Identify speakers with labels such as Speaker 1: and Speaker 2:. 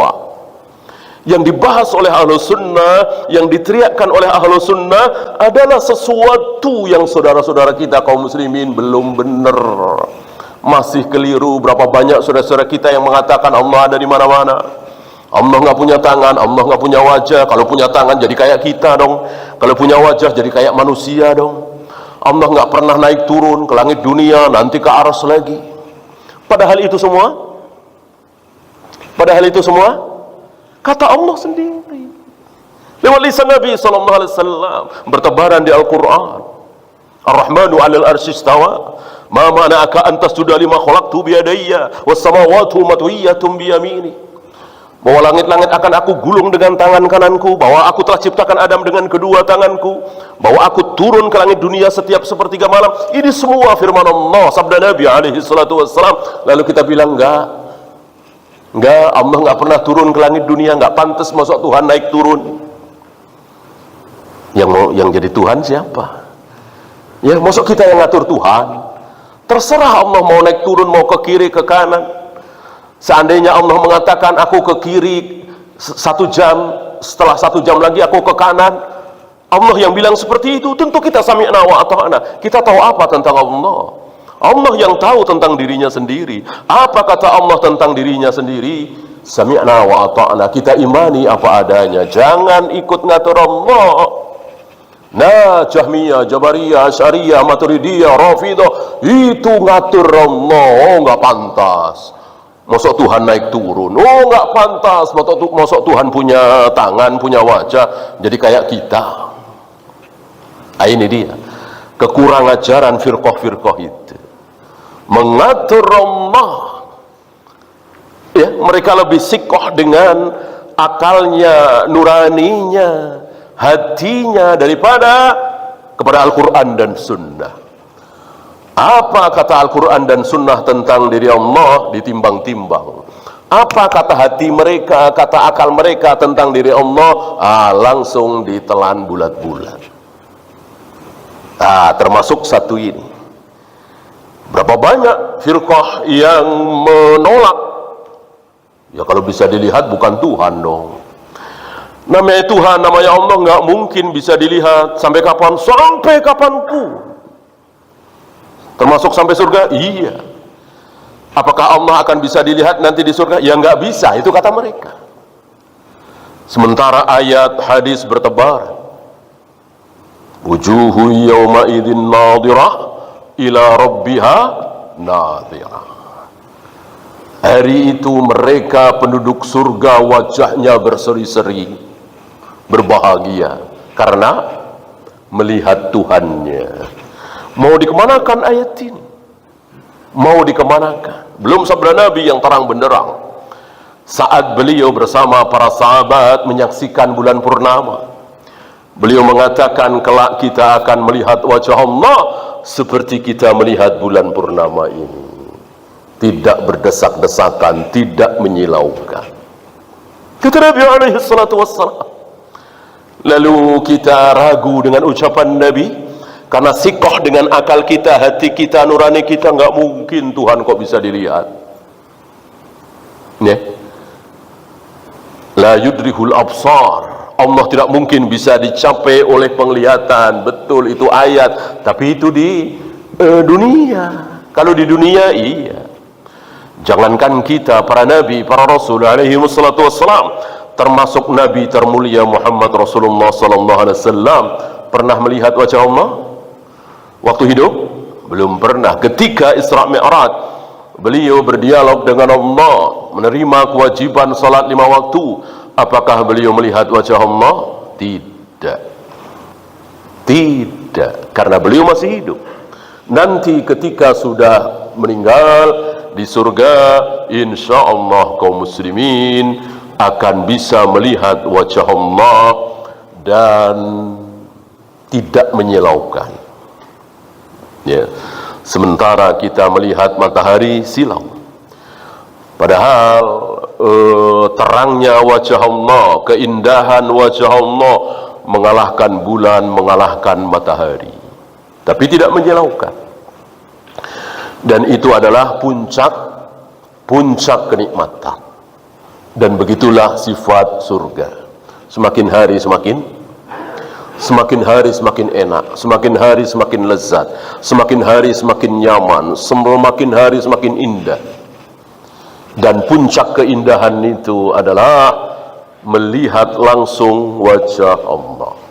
Speaker 1: istiwa. Yang dibahas oleh Ahlus Sunnah, yang diteriakkan oleh Ahlus Sunnah adalah sesuatu yang saudara-saudara kita kaum muslimin belum benar, masih keliru. Berapa banyak saudara-saudara kita yang mengatakan Allah ada di mana-mana, Allah nggak punya tangan, Allah nggak punya wajah. Kalau punya tangan jadi kayak kita dong, kalau punya wajah jadi kayak manusia dong. Allah nggak pernah naik turun ke langit dunia, nanti ke arsy lagi. Padahal itu semua kata Allah sendiri lewat lisan Nabi sallallahu alaihi wasallam, bertebaran di Al-Qur'an. Ar-Rahmanu 'alal arsy istawa, ma mana'aka an tasjuda lima khalaqtu bi yadayya was samawati matwiyatun bi yamini. Bahwa langit-langit akan aku gulung dengan tangan kananku, bahwa aku telah ciptakan Adam dengan kedua tanganku, bahwa aku turun ke langit dunia setiap sepertiga malam. Ini semua firman Allah, sabda Nabi alaihi salatu wassalam. Lalu kita bilang enggak, Allah nggak pernah turun ke langit dunia, nggak pantas masuk Tuhan naik turun. Yang jadi Tuhan siapa? Ya, masuk kita yang ngatur Tuhan? Terserah Allah mau naik turun, mau ke kiri, ke kanan. Seandainya Allah mengatakan aku ke kiri 1 jam, setelah 1 jam lagi aku ke kanan, Allah yang bilang seperti itu, tentu kita sami'na wa ata'na. Kita tahu apa tentang Allah? Allah yang tahu tentang dirinya sendiri. Apa kata Allah tentang dirinya sendiri? Sami'na wa ata'na. Kita imani apa adanya, jangan ikut ngatur Allah. Nah, Jahmiyah, Jabariyah, Asy'ariyah, Maturidiyah, Rafidah itu ngatur Allah. Oh, nggak pantas masuk Tuhan naik turun. Oh, nggak pantas masuk Tuhan punya tangan, punya wajah, jadi kayak kita. Nah, ini dia kekurangan ajaran firqah-firqah itu, mengatur Allah. Ya, mereka lebih sikoh dengan akalnya, nuraninya, hatinya daripada kepada Al-Quran dan Sunnah. Apa kata Al-Quran dan Sunnah tentang diri Allah ditimbang-timbang. Apa kata hati mereka, kata akal mereka tentang diri Allah, langsung ditelan bulat-bulat. Termasuk satu ini. Berapa banyak firqah yang menolak? Ya, kalau bisa dilihat bukan Tuhan dong. Namanya Tuhan, namanya Allah nggak mungkin bisa dilihat. Sampai kapan? Sampai kapanpun. Termasuk sampai surga? Iya. Apakah Allah akan bisa dilihat nanti di surga? Ya nggak bisa, itu kata mereka. Sementara ayat hadis bertebaran. Wujuhu yawma idzin nadhirah ila rabbiha nadhirah. Hari itu mereka penduduk surga wajahnya berseri-seri, berbahagia karena melihat Tuhannya. Mau dikemanakan ayat ini? Mau dikemanakan? Belum sabda Nabi yang terang benderang saat beliau bersama para sahabat menyaksikan bulan purnama. Beliau mengatakan, kelak kita akan melihat wajah Allah seperti kita melihat bulan purnama ini. Tidak berdesak-desakan, tidak menyilaukan. Kata Nabi alaihi salatu wassalam. Lalu kita ragu dengan ucapan Nabi, karena sikoh dengan akal kita, hati kita, nurani kita, nggak mungkin Tuhan kok bisa dilihat. Ya. La yudrihul absar. Allah tidak mungkin bisa dicapai oleh penglihatan. Betul, itu ayat. Tapi itu di dunia. Kalau di dunia, iya. Jangankan kita, para nabi, para rasul alaihi wassalatu wassalam, termasuk nabi termulia Muhammad Rasulullah sallallahu alaihi wasallam, pernah melihat wajah Allah waktu hidup? Belum pernah. Ketika Isra Mi'raj, beliau berdialog dengan Allah, menerima kewajiban salat 5 waktu. Apakah beliau melihat wajah Allah? Tidak. Tidak, karena beliau masih hidup. Nanti ketika sudah meninggal di surga, insya Allah kaum muslimin akan bisa melihat wajah Allah dan tidak menyilaukan. Ya. Sementara kita melihat matahari silau. Padahal terangnya wajah Allah, keindahan wajah Allah mengalahkan bulan, mengalahkan matahari. Tapi tidak menyilaukan. Dan itu adalah puncak kenikmatan. Dan begitulah sifat surga. Semakin hari semakin enak, semakin hari semakin lezat, semakin hari semakin nyaman, semakin hari semakin indah. Dan puncak keindahan itu adalah melihat langsung wajah Allah.